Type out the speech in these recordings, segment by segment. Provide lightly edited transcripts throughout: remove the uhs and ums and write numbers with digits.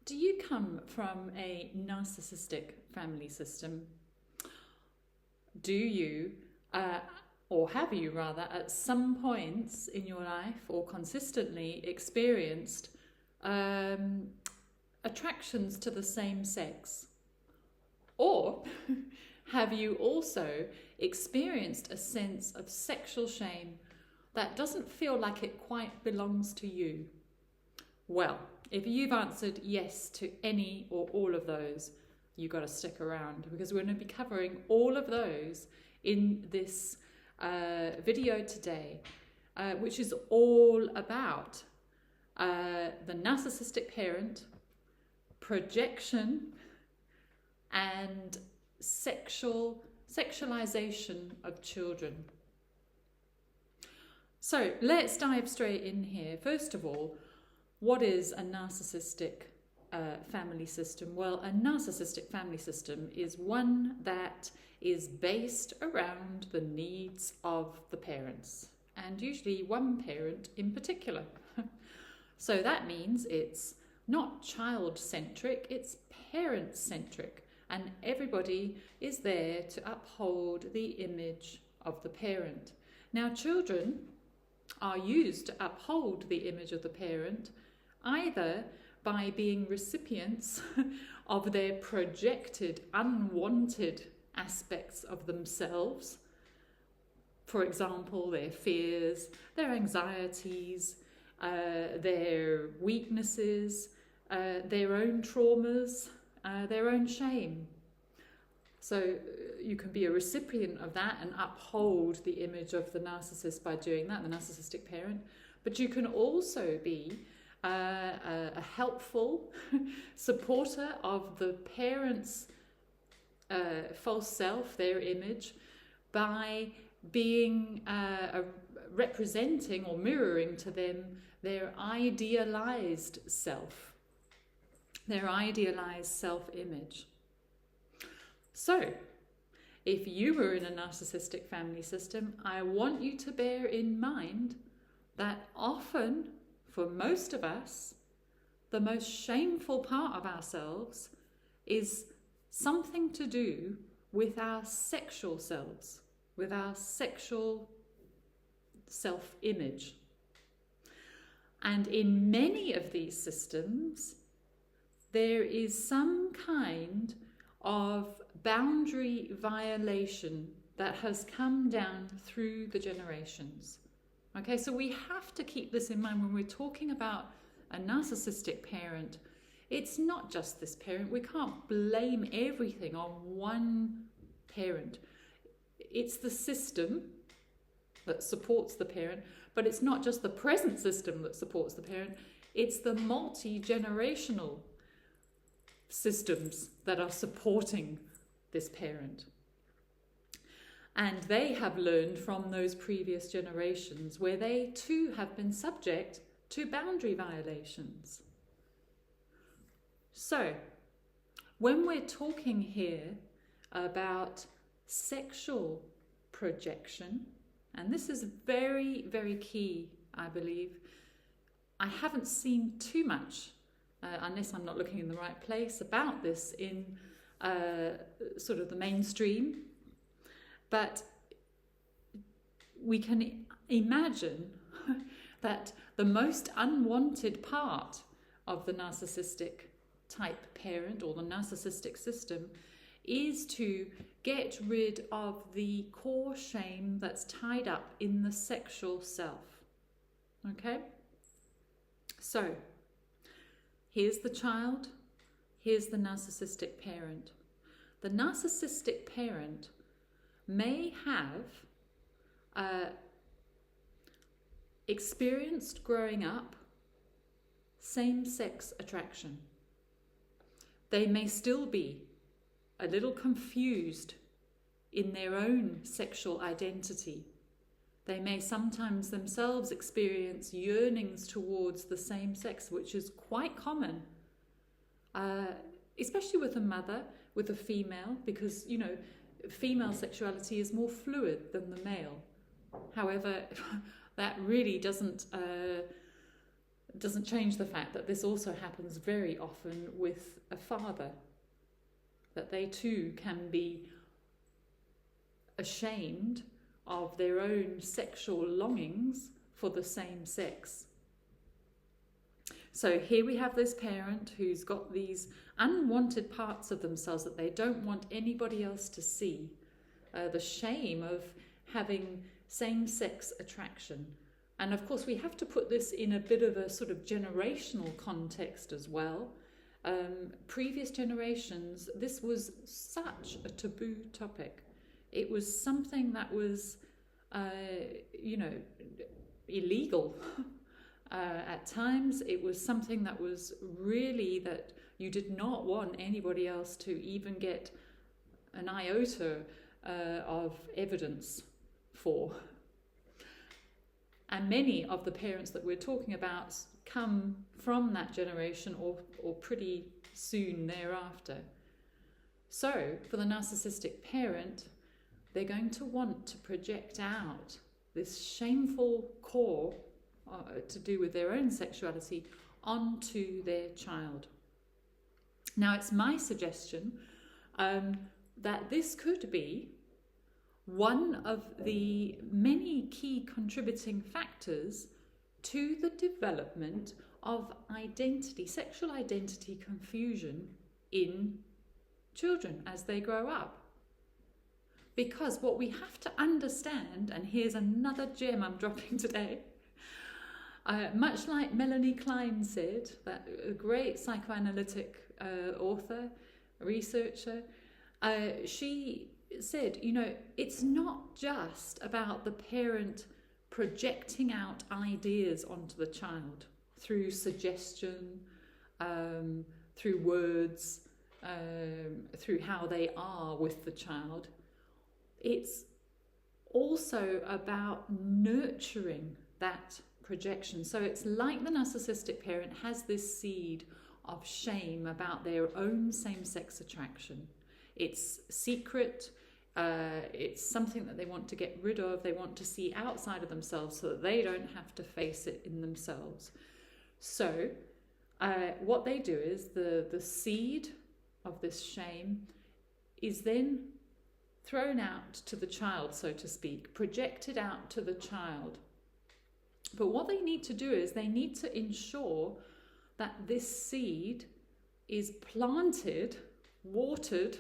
Do you come from a narcissistic family system? Do you, or have you rather, at some points in your life or consistently experienced attractions to the same sex? Or have you also experienced a sense of sexual shame that doesn't feel like it quite belongs to you? Well, if you've answered yes to any or all of those, you've got to stick around, because we're going to be covering all of those in this video today, which is all about the narcissistic parent, projection, and sexualization of children. So let's dive straight in here. First of all, what is a narcissistic family system? Well, a narcissistic family system is one that is based around the needs of the parents, and usually one parent in particular. So that means it's not child-centric, it's parent-centric, and everybody is there to uphold the image of the parent. Now, children are used to uphold the image of the parent either by being recipients of their projected, unwanted aspects of themselves. For example, their fears, their anxieties, their weaknesses, their own traumas, their own shame. So you can be a recipient of that and uphold the image of the narcissist by doing that, the narcissistic parent. But you can also be a helpful supporter of the parent's false self, their image, by being representing or mirroring to them their idealized self, their idealized self-image. So, if you were in a narcissistic family system, I want you to bear in mind that often, for most of us, the most shameful part of ourselves is something to do with our sexual selves, with our sexual self-image. And in many of these systems, there is some kind of boundary violation that has come down through the generations. Okay, so we have to keep this in mind when we're talking about a narcissistic parent. It's not just this parent. We can't blame everything on one parent. It's the system that supports the parent, but it's not just the present system that supports the parent. It's the multi-generational systems that are supporting this parent. And they have learned from those previous generations where they too have been subject to boundary violations. So, when we're talking here about sexual projection, and this is very, very key, I believe. I haven't seen too much, unless I'm not looking in the right place, about this in sort of the mainstream. But we can imagine that the most unwanted part of the narcissistic type parent or the narcissistic system is to get rid of the core shame that's tied up in the sexual self. Okay? So, here's the child, here's the narcissistic parent. The narcissistic parent may have experienced growing up same-sex attraction. They may still be a little confused in their own sexual identity. They may sometimes themselves experience yearnings towards the same sex, which is quite common, especially with a mother, with a female, because, you know, female sexuality is more fluid than the male. However, that really doesn't doesn't change the fact that this also happens very often with a father, that they too can be ashamed of their own sexual longings for the same sex. So here we have this parent who's got these unwanted parts of themselves that they don't want anybody else to see. The shame of having same-sex attraction. And of course we have to put this in a bit of a sort of generational context as well. Previous generations, this was such a taboo topic. It was something that was, illegal. At times it was something that was really that you did not want anybody else to even get an iota of evidence for. And many of the parents that we're talking about come from that generation or pretty soon thereafter. So for the narcissistic parent, they're going to want to project out this shameful core to do with their own sexuality onto their child. Now, it's my suggestion that this could be one of the many key contributing factors to the development of identity, sexual identity confusion in children as they grow up. Because what we have to understand, and here's another gem I'm dropping today, much like Melanie Klein said, that a great psychoanalytic author, researcher, she said, it's not just about the parent projecting out ideas onto the child through suggestion, through words, through how they are with the child. It's also about nurturing that projection. So it's like the narcissistic parent has this seed of shame about their own same-sex attraction. It's secret. It's something that they want to get rid of. They want to see outside of themselves so that they don't have to face it in themselves. So what they do is the seed of this shame is then thrown out to the child, so to speak, projected out to the child. But what they need to do is they need to ensure that this seed is planted, watered,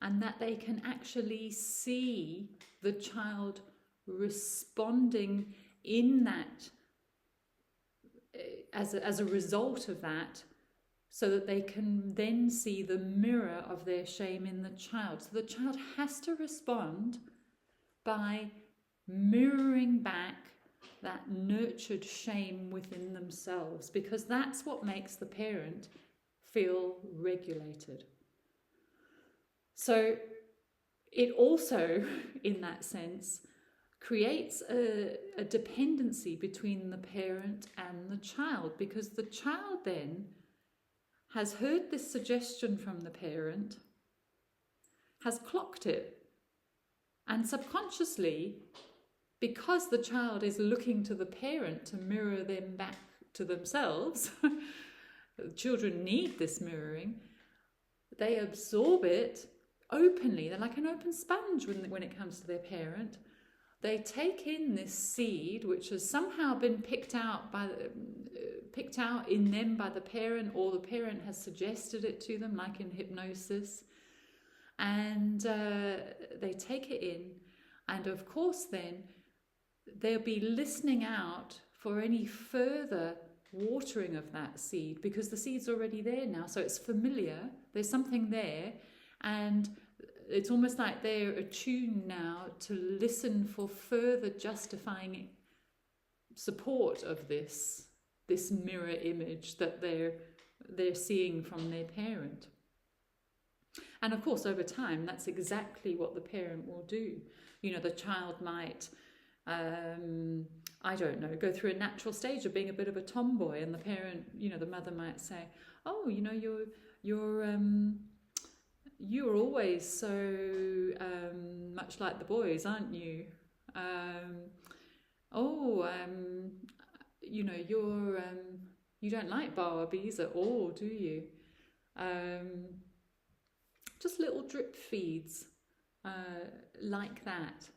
and that they can actually see the child responding in that as a result of that, so that they can then see the mirror of their shame in the child. So the child has to respond by mirroring back that nurtured shame within themselves, because that's what makes the parent feel regulated. So it also, in that sense, creates a dependency between the parent and the child, because the child then has heard this suggestion from the parent, has clocked it, and subconsciously, because the child is looking to the parent to mirror them back to themselves, children need this mirroring, they absorb it openly. They're like an open sponge when it comes to their parent. They take in this seed, which has somehow been picked out in them by the parent, or the parent has suggested it to them, like in hypnosis, and they take it in, and of course then they'll be listening out for any further watering of that seed, because the seed's already there now, so it's familiar, there's something there, and it's almost like they're attuned now to listen for further justifying support of this mirror image that they're seeing from their parent. And of course, over time, that's exactly what the parent will do. The child might, go through a natural stage of being a bit of a tomboy, and the parent, the mother might say, "Oh, you're always so much like the boys, aren't you? You're You don't like Barbies at all, do you? Just little drip feeds like that.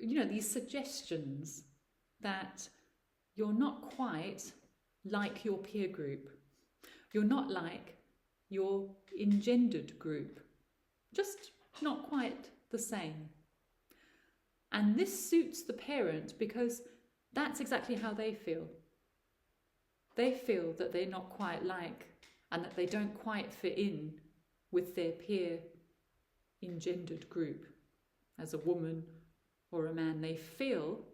These suggestions that you're not quite like your peer group. You're not like your engendered group. Just not quite the same. And this suits the parent because that's exactly how they feel. They feel that they're not quite like, and that they don't quite fit in with their peer engendered group. As a woman or a man, they feel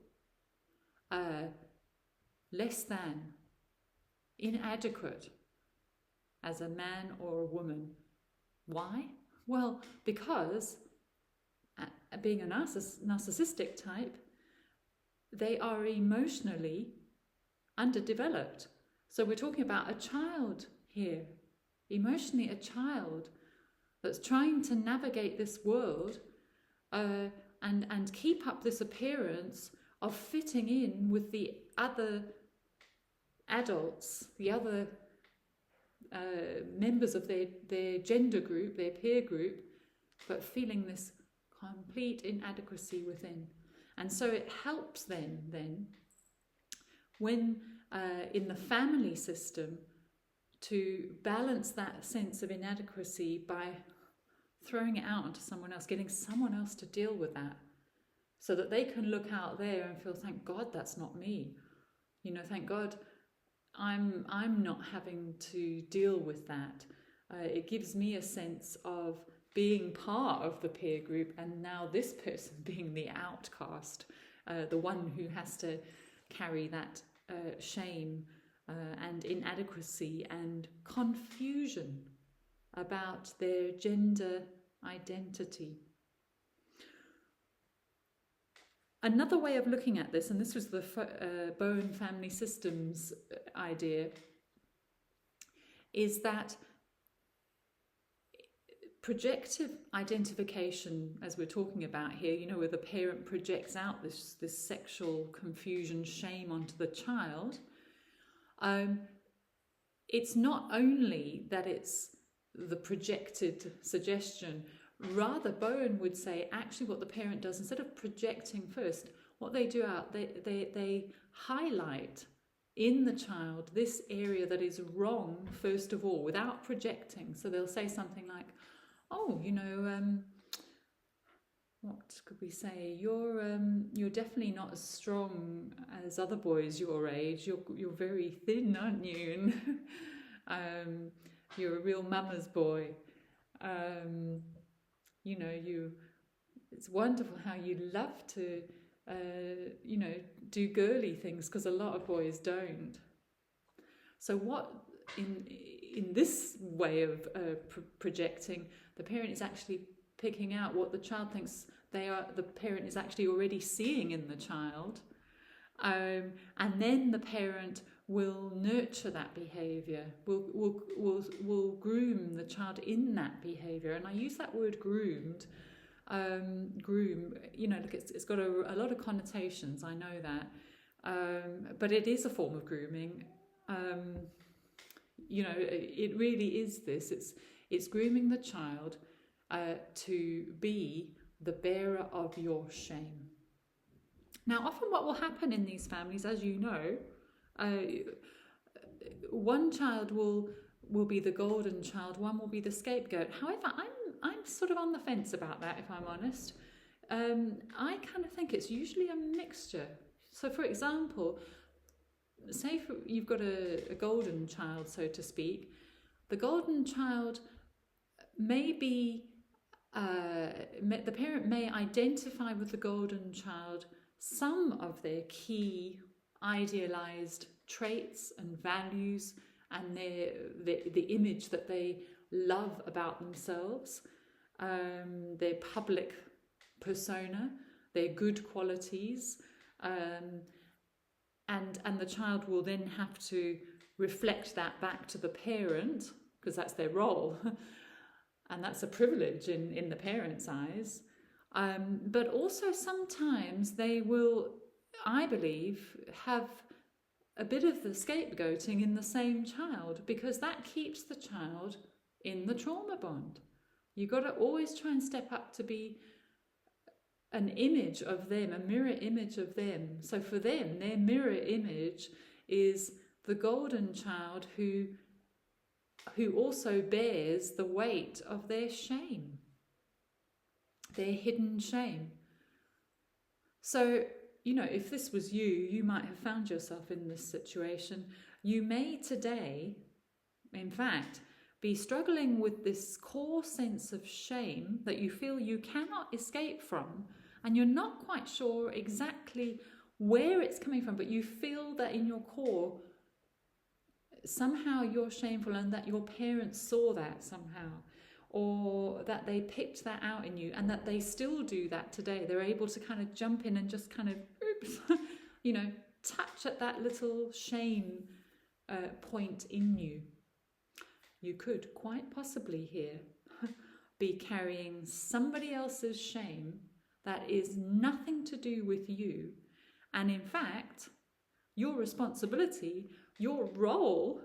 less than, inadequate as a man or a woman. Why? Well, because being a narcissistic type, they are emotionally underdeveloped. So we're talking about a child here, emotionally a child that's trying to navigate this world and keep up this appearance of fitting in with the other adults, the other members of their gender group, their peer group, but feeling this complete inadequacy within. And so it helps then when in the family system to balance that sense of inadequacy by throwing it out onto someone else, getting someone else to deal with that, so that they can look out there and feel, thank God that's not me. Thank God I'm not having to deal with that. It gives me a sense of being part of the peer group, and now this person being the outcast, the one who has to carry that shame and inadequacy and confusion about their gender identity. Another way of looking at this, and this was the Bowen family systems idea, is that projective identification, as we're talking about here, where the parent projects out this sexual confusion, shame onto the child, it's not only that it's the projected suggestion. Rather, Bowen would say, actually what the parent does, instead of projecting first, what they do they highlight in the child this area that is wrong, first of all, without projecting. So they'll say something like, oh, what could we say? You're definitely not as strong as other boys your age. You're very thin, aren't you? And you're a real mama's boy. It's wonderful how you love to, do girly things, because a lot of boys don't. So what in this way of projecting, the parent is actually picking out what the child thinks the parent is actually already seeing in the child, and then the parent will nurture that behaviour, will groom the child in that behaviour. And I use that word groomed, groom, look, it's got a lot of connotations, I know that, but it is a form of grooming. It really is this, it's grooming the child to be the bearer of your shame. Now, often what will happen in these families, as you know, one child will be the golden child, one will be the scapegoat. However, I'm sort of on the fence about that, if I'm honest. I kind of think it's usually a mixture. So, for example, say you've got a golden child, so to speak. The golden child may be, the parent may identify with the golden child some of their key idealized traits and values and the image that they love about themselves, their public persona, their good qualities, and the child will then have to reflect that back to the parent, because that's their role, and that's a privilege in the parent's eyes. But also sometimes they will, I believe, have a bit of the scapegoating in the same child, because that keeps the child in the trauma bond. You've got to always try and step up to be an image of them, a mirror image of them. So for them, their mirror image is the golden child who also bears the weight of their shame, their hidden shame. So, if this was you, you might have found yourself in this situation. You may today, in fact, be struggling with this core sense of shame that you feel you cannot escape from, and you're not quite sure exactly where it's coming from, but you feel that in your core, somehow you're shameful and that your parents saw that somehow, or that they picked that out in you, and that they still do that today. They're able to kind of jump in and just kind of, touch at that little shame point in you. You could quite possibly here be carrying somebody else's shame that is nothing to do with you. And in fact, your responsibility, your role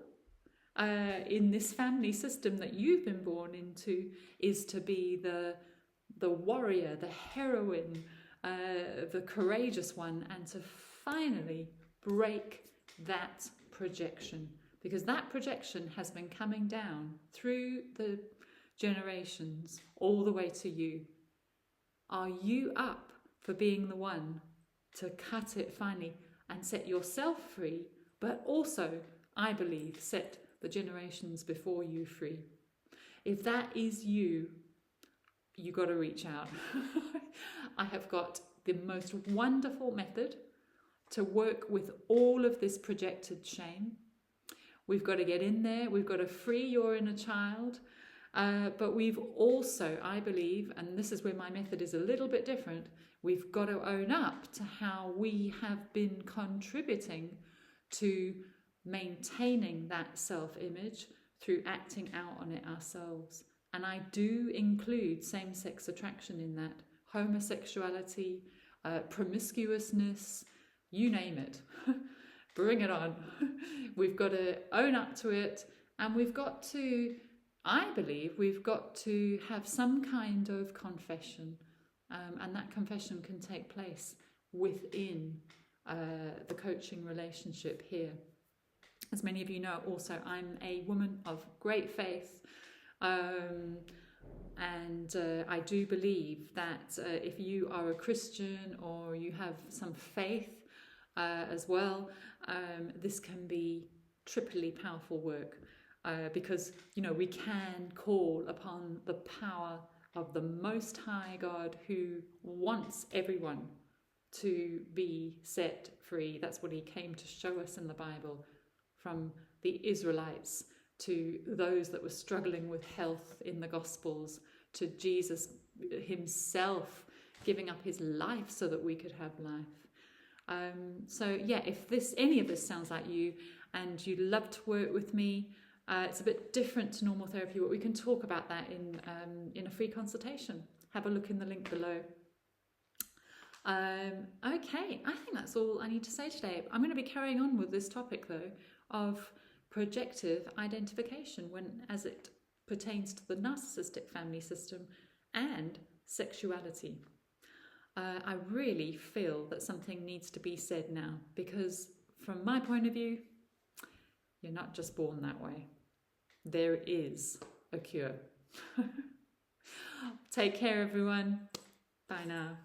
in this family system that you've been born into is to be the warrior, the heroine, the courageous one, and to finally break that projection. Because that projection has been coming down through the generations all the way to you. Are you up for being the one to cut it finally and set yourself free, but also, I believe, set the generations before you free? If that is you, you got to reach out. I have got the most wonderful method to work with all of this projected shame. We've got to get in there. We've got to free your inner child. But we've also, I believe, and this is where my method is a little bit different, we've got to own up to how we have been contributing to maintaining that self-image through acting out on it ourselves. And I do include same-sex attraction in that, homosexuality, promiscuousness, you name it. Bring it on. We've got to own up to it, and we've got to, I believe, we've got to have some kind of confession, and that confession can take place within the coaching relationship here. As many of you know, also, I'm a woman of great faith, and I do believe that if you are a Christian or you have some faith as well, this can be triply powerful work, because we can call upon the power of the Most High God, who wants everyone to be set free. That's what he came to show us in the Bible, from the Israelites to those that were struggling with health in the Gospels, to Jesus himself giving up his life so that we could have life. So yeah, if any of this sounds like you and you'd love to work with me, it's a bit different to normal therapy, but we can talk about that in a free consultation. Have a look in the link below. Okay, I think that's all I need to say today. I'm going to be carrying on with this topic though of projective identification as it pertains to the narcissistic family system and sexuality. I really feel that something needs to be said now, because from my point of view, you're not just born that way. There is a cure. Take care, everyone. Bye now.